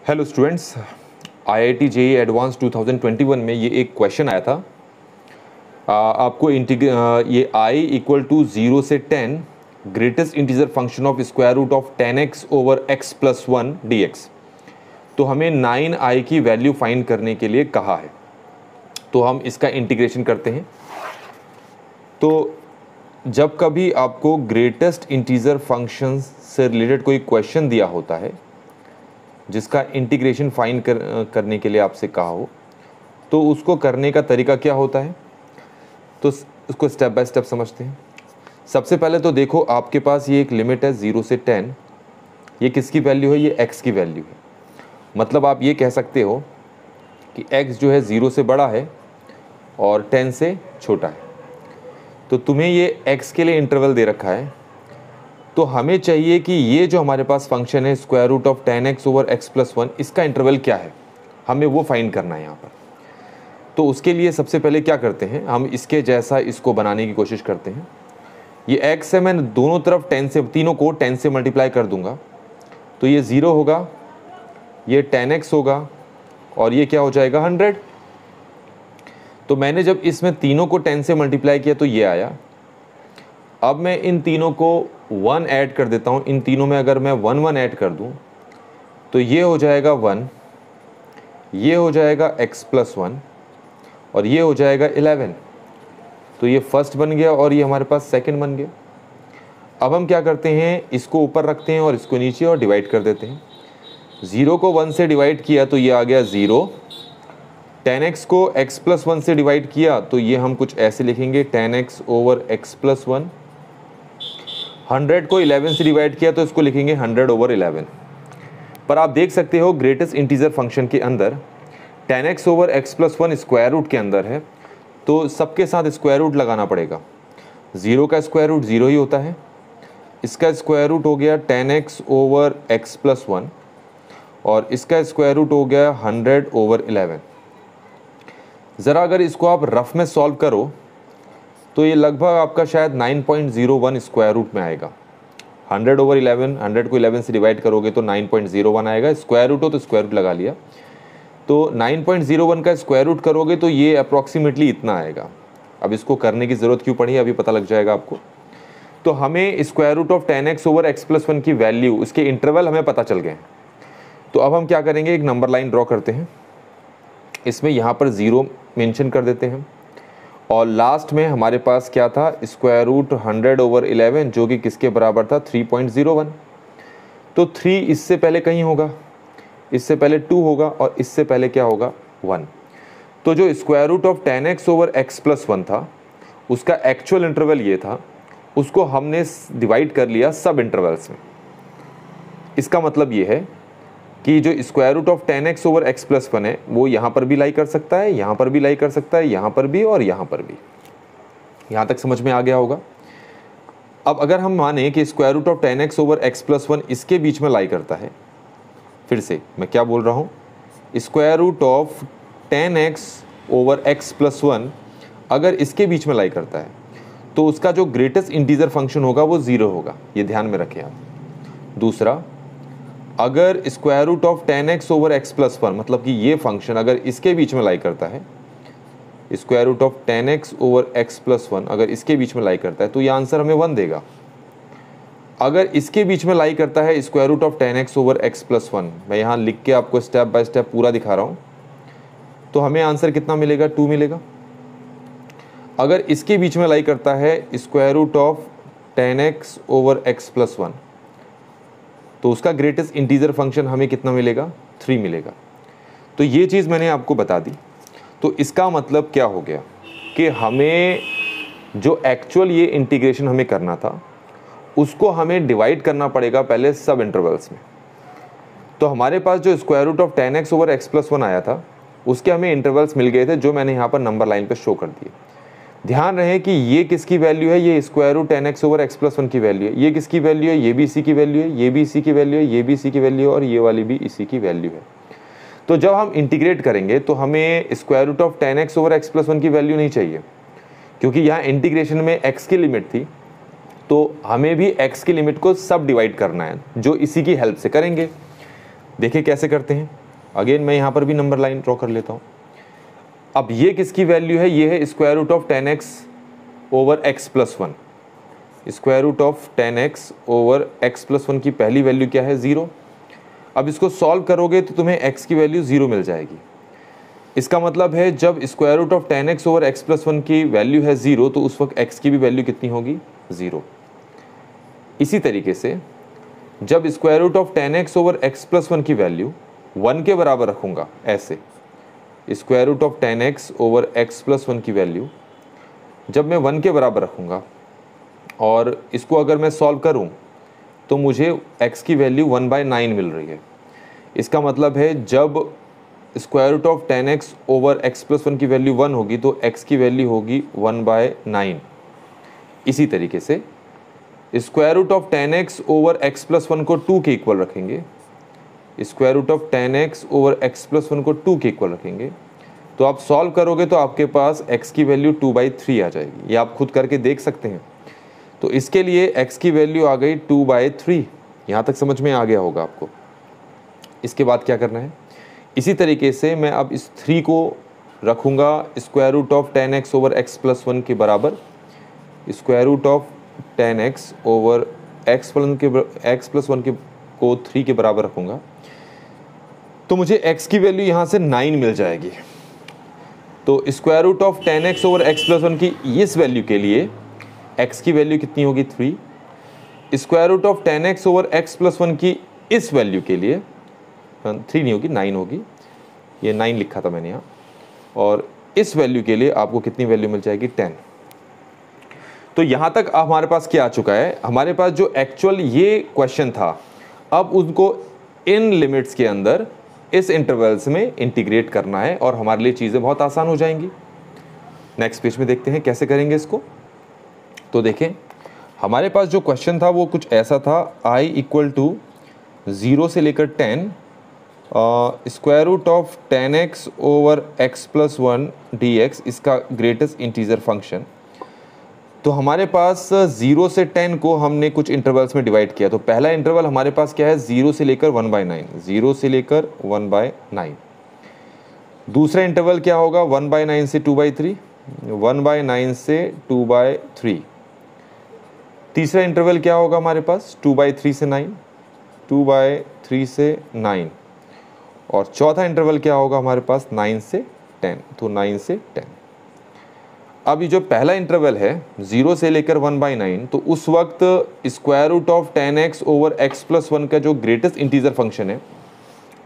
Hello students, IIT JEE advance 2021 में ये एक क्वेश्चन आया था। आपको ये i इक्वल टू 0 से 10 greatest integer function of square root of 10x over x plus 1 dx। तो हमें 9i की वैल्यू फाइंड करने के लिए कहा है, तो हम इसका इंटीग्रेशन करते हैं। तो जब कभी आपको ग्रेटेस्ट इंटीजर फंक्शन से रिलेटेड कोई क्वेश्चन दिया होता है जिसका इंटीग्रेशन फाइंड करने के लिए आपसे कहा हो, तो उसको करने का तरीका क्या होता है, तो उसको स्टेप बाय स्टेप समझते हैं। सबसे पहले तो देखो, आपके पास ये एक लिमिट है 0 से 10। ये किसकी वैल्यू है? ये x की वैल्यू है। मतलब आप ये कह सकते हो कि x जो है 0 से बड़ा है और 10 से छोटा है। तो तुम्हें ये x के लिए इंटरवल दे रखा है, तो हमें चाहिए कि ये जो हमारे पास फंक्शन है square root of 10x over x plus 1, इसका इंटरवल क्या है, हमें वो फाइंड करना है यहाँ पर। तो उसके लिए सबसे पहले क्या करते हैं, हम इसके जैसा इसको बनाने की कोशिश करते हैं। ये x है, मैं दोनों तरफ 10 से, तीनों को 10 से मल्टीप्लाई कर दूंगा, तो ये 0 होगा, ये 10x होगा और ये क्या हो जाएगा 100। तो मैंने जब इसमें तीनों को 10 से मल्टीप्लाई किया तो ये आया। अब मैं इन तीनों को 1 ऐड कर देता हूँ। इन तीनों में अगर मैं 1 1 ऐड कर दूँ तो ये हो जाएगा 1, ये हो जाएगा x प्लस 1 और ये हो जाएगा 11। तो ये फर्स्ट बन गया और ये हमारे पास सेकंड बन गया। अब हम क्या करते हैं, इसको ऊपर रखते हैं और इसको नीचे और डिवाइड कर देते हैं। 0 को 1 से डिवाइड किया तो ये आ गया 0। 10x को x प्लस 1 से डिवाइड किया तो ये हम कुछ ऐसे लिखेंगे 10x ओवर x प्लस 1। 100 को 11 से डिवाइड किया तो इसको लिखेंगे 100 ओवर 11। पर आप देख सकते हो ग्रेटेस्ट इंटीजर फंक्शन के अंदर 10x over x plus 1 square root के अंदर है, तो सबके साथ स्क्वायर रूट लगाना पड़ेगा। 0 का स्क्वायर रूट 0 ही होता है, इसका स्क्वायर रूट हो गया 10x ओवर x प्लस 1 और इसका स्क्वायर रूट हो गया 100 ओवर 11। ज़रा अगर इसको आप रफ में सॉल्व करो तो ये लगभग आपका शायद 9.01 स्क्वायर रूट में आएगा। 100 ओवर 11, 100 को 11 से डिवाइड करोगे तो 9.01 आएगा। स्क्वायर रूट हो तो स्क्वायर रूट लगा लिया, तो 9.01 का स्क्वायर रूट करोगे तो ये अप्रॉक्सीमेटली इतना आएगा। अब इसको करने की ज़रूरत क्यों पड़ी, अभी पता लग जाएगा आपको। तो हमें square root of 10x over x plus 1 की वैल्यू, उसके इंटरवल हमें पता चल गए। तो अब हम क्या करेंगे, एक नंबर लाइन ड्रॉ करते हैं। इसमें यहाँ पर 0 मेंशन कर देते हैं और लास्ट में हमारे पास क्या था, स्क्वायर रूट 100 ओवर 11 जो कि किसके बराबर था 3.01। तो 3 इससे पहले कहीं होगा, इससे पहले 2 होगा और इससे पहले क्या होगा 1। तो जो square root of 10x over x plus 1 था उसका एक्चुअल इंटरवल ये था, उसको हमने डिवाइड कर लिया सब इंटरवल्स में। इसका मतलब ये है कि जो square root of 10x over x plus 1 है वो यहाँ पर भी लाई कर सकता है, यहाँ पर भी लाई कर सकता है, यहाँ पर भी और यहाँ पर भी। यहाँ तक समझ में आ गया होगा। अब अगर हम माने कि square root of 10x over x plus 1 इसके बीच में लाई करता है, फिर से मैं क्या बोल रहा हूँ, square root of 10x over x plus 1 अगर इसके बीच में लाई करता है तो उसका जो ग्रेटेस्ट इंटीजर फंक्शन होगा वो 0 होगा, ये ध्यान में रखें आप। दूसरा, अगर square root of 10x over x plus 1, मतलब कि ये फंक्शन अगर इसके बीच में लाई करता है, square root of 10x over x plus 1 अगर इसके बीच में लाई करता है तो ये आंसर हमें 1 देगा। अगर इसके बीच में लाई करता है square root of 10x over x plus 1, मैं यहाँ लिख के आपको स्टेप बाय स्टेप पूरा दिखा रहा हूँ, तो हमें आंसर कितना मिलेगा, 2 मिलेगा। अगर इसके बीच में लाई करता है square root of 10x over x plus 1, तो उसका ग्रेटेस्ट इंटीजर फंक्शन हमें कितना मिलेगा, 3 मिलेगा। तो ये चीज़ मैंने आपको बता दी। तो इसका मतलब क्या हो गया कि हमें जो एक्चुअल ये इंटीग्रेशन हमें करना था उसको हमें डिवाइड करना पड़ेगा पहले सब इंटरवल्स में। तो हमारे पास जो square root of 10x over x plus 1 आया था उसके हमें इंटरवल्स मिल गए थे जो मैंने यहाँ पर नंबर लाइन पर शो कर दिए। ध्यान रहे कि ये किसकी वैल्यू है, ये square root 10x over x plus 1 की वैल्यू है। ये किसकी वैल्यू है, ये भी इसी की वैल्यू है, ये भी इसी की वैल्यू है, ये भी इसी की वैल्यू है और ये वाली भी इसी की वैल्यू है। तो जब हम इंटीग्रेट करेंगे तो हमें square root of 10x over x plus 1 की वैल्यू नहीं चाहिए, क्योंकि यहाँ इंटीग्रेशन में x की लिमिट थी, तो हमें भी x की लिमिट को सब डिवाइड करना है जो इसी की हेल्प से करेंगे। देखिए कैसे करते हैं। अगेन मैं यहाँ पर भी नंबर लाइन ड्रॉ कर लेता हूँ। अब ये किसकी वैल्यू है, ये है square root of 10x over x plus 1। Square root of 10x over x plus 1 की पहली वैल्यू क्या है, 0। अब इसको सॉल्व करोगे तो तुम्हें x की वैल्यू 0 मिल जाएगी। इसका मतलब है जब square root of 10x over x plus 1 की वैल्यू है 0 तो उस वक्त x की भी वैल्यू कितनी होगी, 0। इसी तरीके से जब square root of 10x over x plus 1 की वैल्यू 1 के बराबर रखूँगा, ऐसे square root of 10x over x plus 1 की वैल्यू जब मैं 1 के बराबर रखूँगा और इसको अगर मैं सॉल्व करूँ तो मुझे x की वैल्यू 1/9 मिल रही है। इसका मतलब है जब square root of 10x over x plus 1 की वैल्यू 1 होगी तो x की वैल्यू होगी 1/9। इसी तरीके से square root of 10x over x plus 1 को 2 के इक्वल रखेंगे, square root of 10x over x plus 1 को 2 के इक्वल रखेंगे तो आप सॉल्व करोगे तो आपके पास x की वैल्यू 2/3 आ जाएगी। ये आप खुद करके देख सकते हैं। तो इसके लिए x की वैल्यू आ गई 2/3। यहाँ तक समझ में आ गया होगा आपको। इसके बाद क्या करना है, इसी तरीके से मैं अब इस 3 को रखूँगा square root of 10x over x plus 1 के बराबर, square root of 10x over x plus 1 के को 3 के बराबर रखूँगा तो मुझे x की वैल्यू यहाँ से 9 मिल जाएगी। तो square root of 10x over x plus 1 की इस वैल्यू के लिए x की वैल्यू कितनी होगी, 3। Square root of 10x over x plus 1 की इस वैल्यू के लिए 3 नहीं होगी, 9 होगी। ये 9 लिखा था मैंने यहाँ। और इस वैल्यू के लिए आपको कितनी वैल्यू मिल जाएगी, 10। तो यहाँ तक हमारे पास क्या आ चुका है, हमारे पास जो एक्चुअल ये क्वेश्चन था अब उनको इन लिमिट्स के अंदर इस इंटरवल्स में इंटीग्रेट करना है और हमारे लिए चीज़ें बहुत आसान हो जाएंगी। नेक्स्ट पेज में देखते हैं कैसे करेंगे इसको। तो देखें हमारे पास जो क्वेश्चन था वो कुछ ऐसा था, i इक्वल टू 0 से लेकर 10 square root of 10x over x plus 1 dx इसका ग्रेटेस्ट इंटीजर फंक्शन। तो हमारे पास 0 से 10 को हमने कुछ इंटरवल्स में डिवाइड किया। तो पहला इंटरवल हमारे पास क्या है, 0 से लेकर 1/9, 0 से लेकर 1/9। दूसरा इंटरवल क्या होगा, 1/9 से 2/3, 1/9 से 2/3। तीसरा इंटरवल क्या होगा हमारे पास, 2/3 से 9, 2/3 से 9। और चौथा इंटरवल क्या होगा हमारे पास, 9 से 10, तो 9 से 10। अब ये जो पहला इंटरवल है 0 से लेकर 1/9, तो उस वक्त square root of 10x over x plus 1 का जो ग्रेटेस्ट इंटीजर फंक्शन है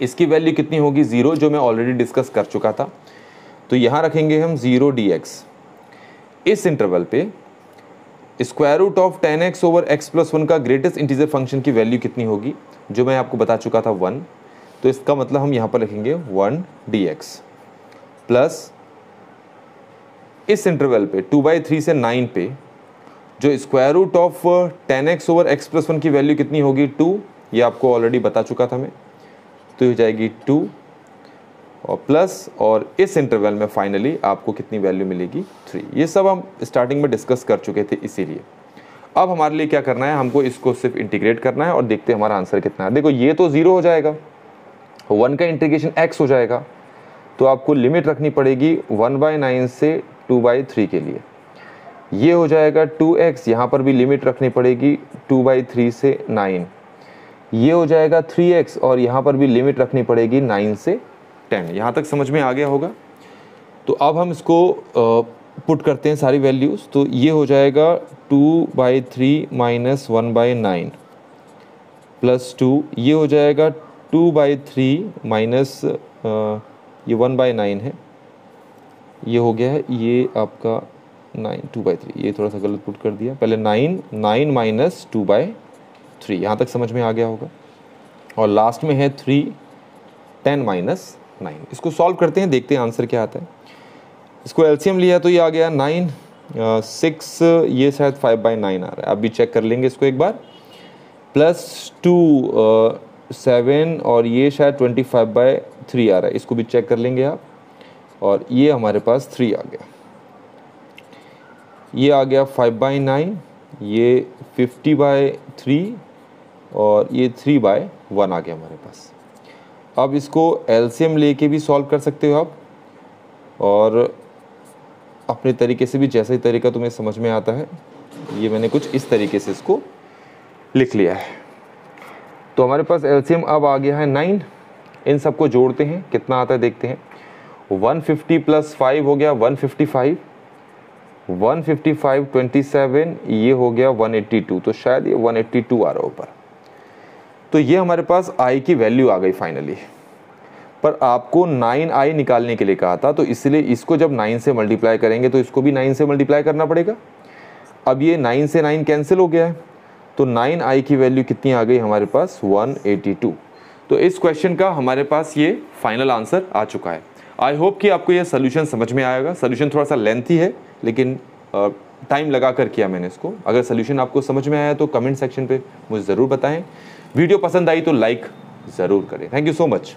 इसकी वैल्यू कितनी होगी, 0, जो मैं ऑलरेडी डिस्कस कर चुका था। तो यहाँ रखेंगे हम 0 dx। इस इंटरवल पे square root of 10x over x plus 1 का ग्रेटेस्ट इंटीजर फंक्शन की वैल्यू कितनी होगी, जो मैं आपको बता चुका था 1। तो इसका मतलब हम यहाँ पर लिखेंगे 1 dx प्लस इस इंटरवल पे 2/3 से 9 पे जो square root of 10x over x plus 1 की वैल्यू कितनी होगी, 2। ये आपको ऑलरेडी बता चुका था मैं। तो ये हो जाएगी 2 और प्लस, और इस इंटरवल में फाइनली आपको कितनी वैल्यू मिलेगी, 3। ये सब हम स्टार्टिंग में डिस्कस कर चुके थे, इसीलिए अब हमारे लिए क्या करना है, हमको इसको सिर्फ इंटीग्रेट करना है और देखते हैं हमारा आंसर कितना है। देखो ये तो 0 हो जाएगा, 1 का इंटीग्रेशन x हो जाएगा, तो आपको लिमिट रखनी पड़ेगी 1/9 से 2/3 के लिए। ये हो जाएगा 2x, यहाँ पर भी लिमिट रखनी पड़ेगी 2/3 से 9। ये हो जाएगा 3x और यहाँ पर भी लिमिट रखनी पड़ेगी 9 से 10। यहाँ तक समझ में आ गया होगा। तो अब हम इसको पुट करते हैं सारी वैल्यूज़। तो ये हो जाएगा 2/3 माइनस 1/9 प्लस 2, ये हो जाएगा 2/3 माइनस ये 1/9 है, ये हो गया है, ये आपका 9, 2/3, ये थोड़ा सा गलत पुट कर दिया, पहले 9 माइनस 2/3। यहाँ तक समझ में आ गया होगा। और लास्ट में है 3, 10 माइनस 9। इसको सॉल्व करते हैं, देखते हैं आंसर क्या आता है। इसको एलसीएम लिया तो ये आ गया 9, 6, ये शायद 5/9 आ रहा है, आप भी चेक कर लेंगे इसको एक बार, प्लस 2, 7 और ये शायद 25/3 आ रहा है, इसको भी चेक कर लेंगे आप। और ये हमारे पास 3 आ गया, ये आ गया 5/9, ये 50/3 और ये 3/1 आ गया हमारे पास। अब इसको एलसीएम लेके भी सॉल्व कर सकते हो आप, और अपने तरीके से भी, जैसा ही तरीका तुम्हें समझ में आता है। ये मैंने कुछ इस तरीके से इसको लिख लिया है। तो हमारे पास एलसीएम अब आ गया है 9। इन सबको जोड़ते हैं, कितना आता है देखते हैं। 150 + 5 हो गया 155, 155 27, ये हो गया 182, तो शायद ये 182 आ रहा है ऊपर। तो ये हमारे पास आई की वैल्यू आ गई फाइनली। पर आपको 9i निकालने के लिए कहा था, तो इसलिए इसको जब 9 से मल्टीप्लाई करेंगे तो इसको भी 9 से मल्टीप्लाई करना पड़ेगा। अब ये 9 से 9 कैंसिल हो गया है, तो 9i की वैल्यू कितनी आ गई हमारे पास 182। तो इस क्वेश्चन का हमारे पास ये फाइनल आंसर आ चुका है। आई होप कि आपको ये सोल्यूशन समझ में आएगा। सोल्यूशन थोड़ा सा लेंथी है, लेकिन टाइम लगा कर किया मैंने इसको। अगर सोल्यूशन आपको समझ में आया तो कमेंट सेक्शन पे मुझे ज़रूर बताएं। वीडियो पसंद आई तो लाइक ज़रूर करें। Thank you so much.